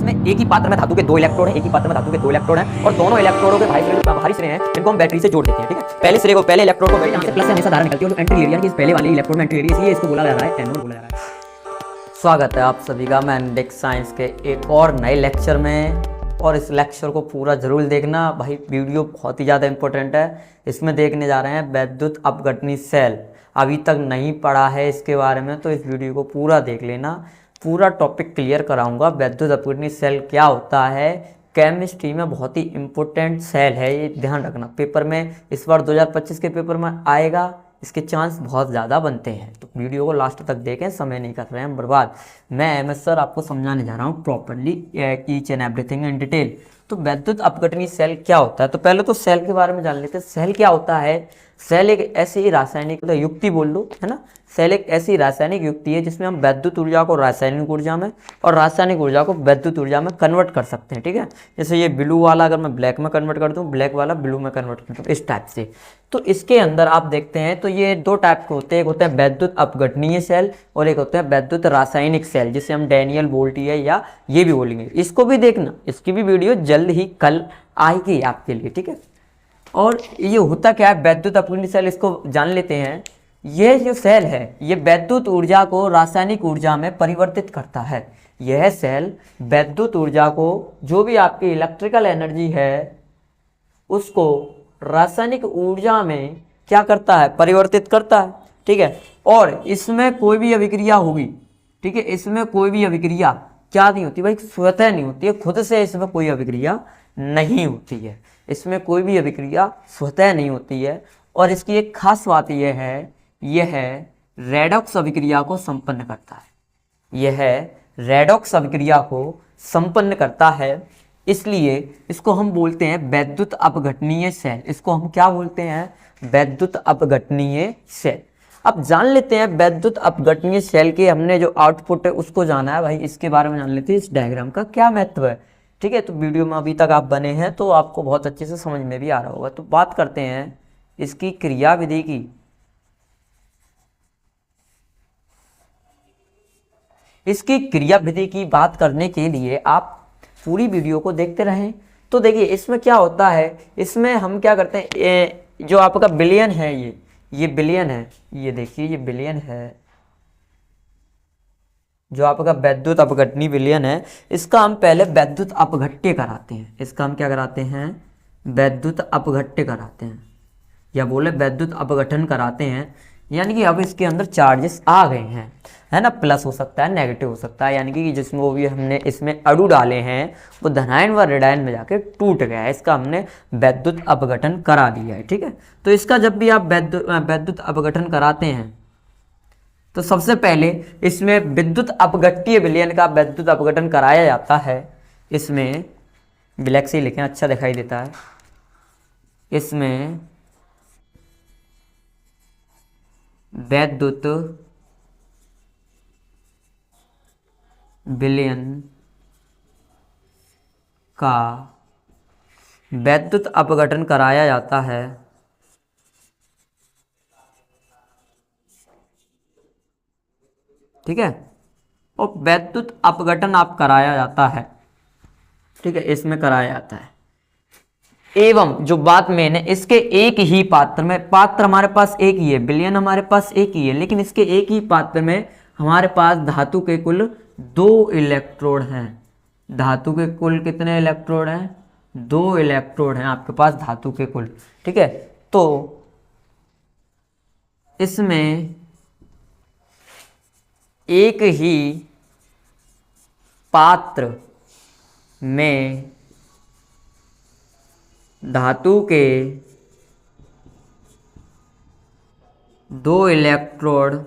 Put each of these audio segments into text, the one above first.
जिसमें एक ही पात्र में धातु के 2 इलेक्ट्रोड हैं, एक ही पात्र में धातु के 2 इलेक्ट्रोड हैं और दोनों इलेक्ट्रोडों के बाहरी सिरे हैं जिनको हम बैटरी से जोड़ देते हैं। ठीक है, पहले सिरे को, पहले इलेक्ट्रोड को बैटरी से प्लस से हमेशा धारा निकलती है और जो एंट्री एरिया है, पहले वाले इलेक्ट्रोड में एंट्री एरिया, इसलिए इसको बोला जा रहा है एनोड बोला जा रहा है। स्वागत है आप सभी का मैथमेटिक्स साइंस के एक और नए लेक्चर में, और इस लेक्चर को पूरा जरूर देखना भाई, वीडियो बहुत ही ज़्यादा इंपॉर्टेंट है। इसमें देखने जा रहे हैं वैद्युत अपघटनी सेल। अभी तक नहीं पढ़ा है इसके बारे में तो इस वीडियो को पूरा देख लेना, पूरा टॉपिक क्लियर कराऊंगा। वैद्युत अपघटनी सेल क्या होता है, केमिस्ट्री में बहुत ही इम्पोर्टेंट सेल है, ये ध्यान रखना। पेपर में इस बार 2025 के पेपर में आएगा, इसके चांस बहुत ज़्यादा बनते हैं, तो वीडियो को लास्ट तक देखें, समय नहीं कर रहे हैं बर्बाद। मैं एमएस सर आपको समझाने जा रहा हूँ properly each and everything in detail. तो वैद्युत अपघटनी सेल क्या होता है, तो पहले तो सेल के बारे में जान लेते हैं। सेल क्या होता है, सेल एक ऐसी रासायनिक युक्ति बोल दो, है ना। सेल एक ऐसी रासायनिक युक्ति है जिसमें हम वैद्युत ऊर्जा को रासायनिक ऊर्जा में और रासायनिक ऊर्जा को वैद्युत ऊर्जा में कन्वर्ट कर सकते हैं। ठीक है, जैसे ये ब्लू वाला अगर मैं ब्लैक में कन्वर्ट कर दूं, ब्लैक वाला ब्लू में कन्वर्ट कर दूं, इस टाइप से। तो इसके अंदर आप देखते हैं तो ये दो टाइप के होते हैं, एक होते हैं वैद्युत अपघटनीय सेल और एक होते हैं वैद्युत रासायनिक सेल, जिसे हम डैनियल वोल्टी है या ये भी बोलेंगे। इसको भी देखना, इसकी भी वीडियो जल्द ही कल आएगी आपके लिए। ठीक है, और ये होता क्या है वैद्युत अपघटनी सेल, इसको जान लेते हैं। ये जो सेल है ये वैद्युत ऊर्जा को रासायनिक ऊर्जा में परिवर्तित करता है। यह सेल वैद्युत ऊर्जा को, जो भी आपकी इलेक्ट्रिकल एनर्जी है, उसको रासायनिक ऊर्जा में क्या करता है, परिवर्तित करता है। ठीक है, और इसमें कोई भी अभिक्रिया होगी, ठीक है, इसमें कोई भी अभिक्रिया क्या नहीं होती भाई, स्वतः नहीं होती है, खुद से इसमें कोई अभिक्रिया नहीं होती है, इसमें कोई भी अभिक्रिया स्वतः नहीं होती है। और इसकी एक खास बात यह है रेडॉक्स अभिक्रिया को संपन्न करता है। यह रेडॉक्स अभिक्रिया को संपन्न करता है, इसलिए इसको हम बोलते हैं वैद्युत अपघटनीय सेल। इसको हम क्या बोलते हैं, वैद्युत अपघटनीय सेल। अब जान लेते हैं वैद्युत अपघटनीय सेल के, हमने जो आउटपुट है उसको जाना है भाई, इसके बारे में जान लेते हैं, इस डायग्राम का क्या महत्व है। ठीक है, तो वीडियो में अभी तक आप बने हैं तो आपको बहुत अच्छे से समझ में भी आ रहा होगा। तो बात करते हैं इसकी क्रियाविधि की। इसकी क्रियाविधि की बात करने के लिए आप पूरी वीडियो को देखते रहें। तो देखिए इसमें क्या होता है, इसमें हम क्या करते हैं, जो आपका बिलियन है, ये बिलियन है, ये देखिए ये बिलियन है, जो आपका वैद्युत अपघटनी विलयन है, इसका हम पहले वैद्युत अपघट्य कराते हैं। इसका हम क्या कराते हैं, वैद्युत अपघट्य कराते हैं, या बोले वैद्युत अपघटन कराते हैं। यानी कि अब इसके अंदर चार्जेस आ गए हैं, है ना, प्लस हो सकता है, नेगेटिव हो सकता है, यानी कि जिसमें वो भी हमने इसमें अणु डाले हैं वो धनायन व ऋणायन में जाके टूट गया है, इसका हमने वैद्युत अपघटन करा दिया है। ठीक है, तो इसका जब भी आप वैद्युत अपघटन कराते हैं तो सबसे पहले इसमें विद्युत अपघट्य विलयन का वैद्युत अपघटन कराया जाता है। इसमें ब्लैक से लिखें, अच्छा दिखाई देता है। इसमें वैद्युत विलयन का वैद्युत अपघटन कराया जाता है। ठीक है, और वैद्युत अपघटन आप कराया जाता है। ठीक है, इसमें कराया जाता है। एवं जो बात मैंने, इसके एक ही पात्र में, पात्र हमारे पास एक ही है, विलयन हमारे पास एक ही है, लेकिन इसके एक ही पात्र में हमारे पास धातु के कुल 2 इलेक्ट्रोड हैं। धातु के कुल कितने इलेक्ट्रोड हैं, 2 इलेक्ट्रोड हैं आपके पास धातु के कुल। ठीक है, तो इसमें एक ही पात्र में धातु के 2 इलेक्ट्रोड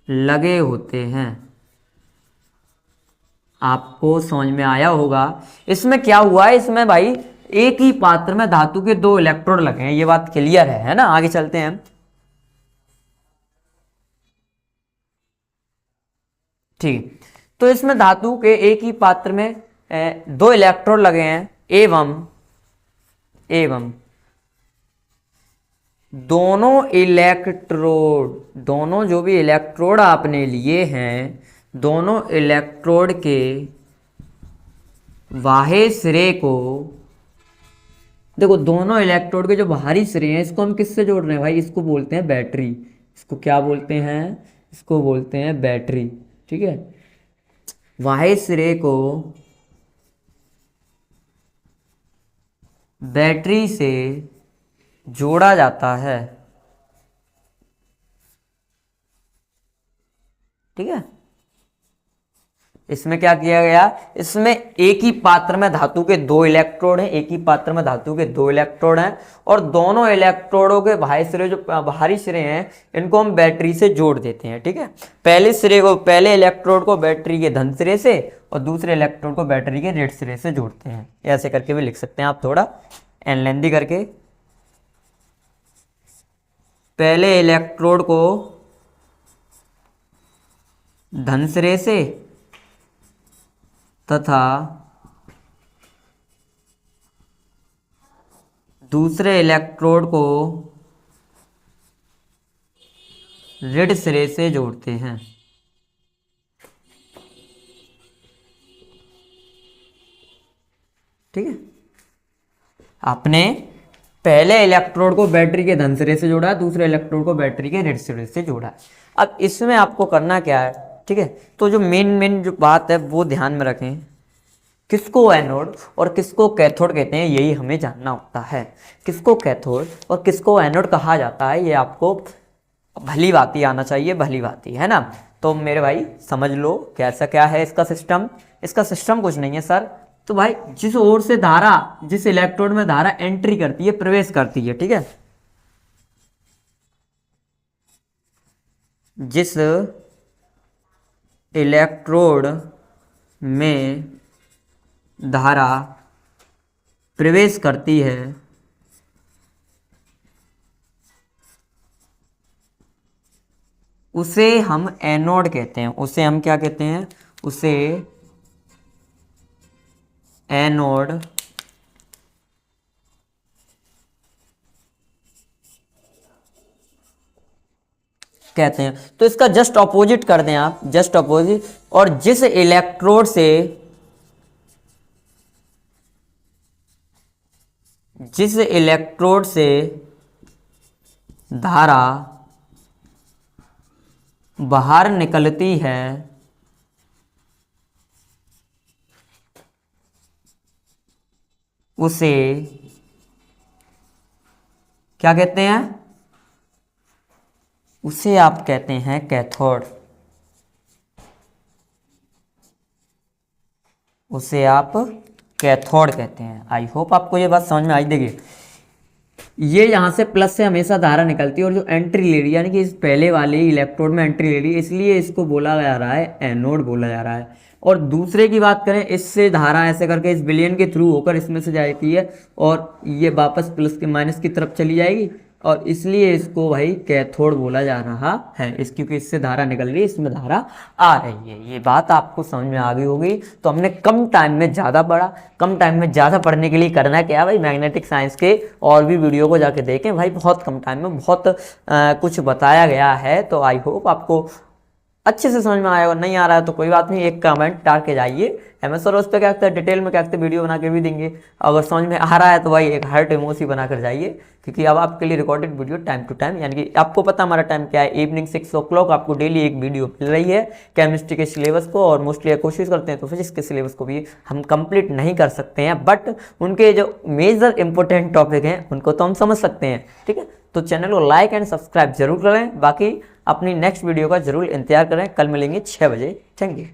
लगे होते हैं। आपको समझ में आया होगा। इसमें क्या हुआ है, इसमें भाई एक ही पात्र में धातु के 2 इलेक्ट्रोड लगे हैं, ये बात क्लियर है ना। आगे चलते हैं। ठीक, तो इसमें धातु के एक ही पात्र में 2 इलेक्ट्रोड लगे हैं, एवं दोनों इलेक्ट्रोड, दोनों जो भी इलेक्ट्रोड आपने लिए हैं, दोनों इलेक्ट्रोड के बाह्य सिरे को, देखो दोनों इलेक्ट्रोड के जो बाहरी सिरे हैं इसको हम किससे जोड़ रहे हैं भाई, इसको बोलते हैं बैटरी। इसको क्या बोलते हैं, इसको बोलते हैं बैटरी। ठीक है, बाह्य सिरे को बैटरी से जोड़ा जाता है। ठीक है, इसमें क्या किया गया, इसमें एक ही पात्र में धातु के दो इलेक्ट्रोड हैं, एक ही पात्र में धातु के दो इलेक्ट्रोड हैं, और दोनों इलेक्ट्रोडों के बाह्य सिरे जो बाहरी सिरे हैं इनको हम बैटरी से जोड़ देते हैं। ठीक है, पहले सिरे को, पहले इलेक्ट्रोड को बैटरी के धन सिरे से और दूसरे इलेक्ट्रोड को बैटरी के ऋण सिरे से जोड़ते हैं। ऐसे करके भी लिख सकते हैं आप, थोड़ा एनलेंदी करके। पहले इलेक्ट्रोड को धन सिरे से तथा दूसरे इलेक्ट्रोड को ऋण सिरे से जोड़ते हैं। ठीक है, आपने पहले इलेक्ट्रोड को बैटरी के धन सिरे से जोड़ा, दूसरे इलेक्ट्रोड को बैटरी के ऋण सिरे से जोड़ा। अब इसमें आपको करना क्या है, ठीक है, तो जो मेन जो बात है वो ध्यान में रखें, किसको एनोड और किसको कैथोड कहते हैं यही हमें जानना होता है। किसको कैथोड और किसको एनोड कहा जाता है ये आपको भली भांति आना चाहिए, भली भांति, है ना। तो मेरे भाई समझ लो कैसा क्या है इसका सिस्टम। इसका सिस्टम कुछ नहीं है सर, तो भाई जिस ओर से धारा, जिस इलेक्ट्रोड में धारा एंट्री करती है, प्रवेश करती है, ठीक है, जिस इलेक्ट्रोड में धारा प्रवेश करती है उसे हम एनोड कहते हैं। उसे हम क्या कहते हैं, उसे एनोड कहते हैं। तो इसका जस्ट ऑपोजिट कर दें आप, जस्ट ऑपोजिट, और जिस इलेक्ट्रोड से धारा बाहर निकलती है उसे क्या कहते हैं, उसे आप कहते हैं कैथोड। उसे आप कैथोड कहते हैं। आई होप आपको ये बात समझ में आई। देखिए ये यहाँ से प्लस से हमेशा धारा निकलती है और जो एंट्री ले रही है, यानी कि इस पहले वाले इलेक्ट्रोड में एंट्री ले रही है, इसलिए इसको बोला जा रहा है एनोड बोला जा रहा है। और दूसरे की बात करें, इससे धारा ऐसे करके इस विलयन के थ्रू होकर इसमें से जाती है और ये वापस प्लस के माइनस की तरफ चली जाएगी, और इसलिए इसको भाई कैथोड बोला जा रहा है। इस क्योंकि इससे धारा निकल रही है, इसमें धारा आ रही है। ये बात आपको समझ में आ गई होगी। तो हमने कम टाइम में ज़्यादा पढ़ा। कम टाइम में ज़्यादा पढ़ने के लिए करना क्या भाई, मैग्नेटिक साइंस के और भी वीडियो को जाके देखें भाई। बहुत कम टाइम में बहुत कुछ बताया गया है। तो आई होप आपको अच्छे से समझ में आया। और नहीं आ रहा है तो कोई बात नहीं, एक कमेंट डाल के जाइए। सर उस पर क्या कहते हैं, डिटेल में क्या कहते हैं, वीडियो बना के भी देंगे। अगर समझ में आ रहा है तो भाई एक हार्ट इमोजी बना कर जाइए, क्योंकि अब आपके लिए recorded video time to time, यानी कि आपको पता हमारा टाइम क्या है, इवनिंग 6 o'clock आपको डेली एक वीडियो मिल रही है केमिस्ट्री के सिलेबस को। और मोस्टली कोशिश करते हैं तो फिजिक्स के सिलेबस को भी हम कंप्लीट नहीं कर सकते हैं, बट उनके जो मेजर इंपॉर्टेंट टॉपिक हैं उनको तो हम समझ सकते हैं। ठीक है, तो चैनल को लाइक एंड सब्सक्राइब जरूर करें। बाकी अपनी नेक्स्ट वीडियो का जरूर इंतजार करें। कल मिलेंगे 6 बजे। Thank you.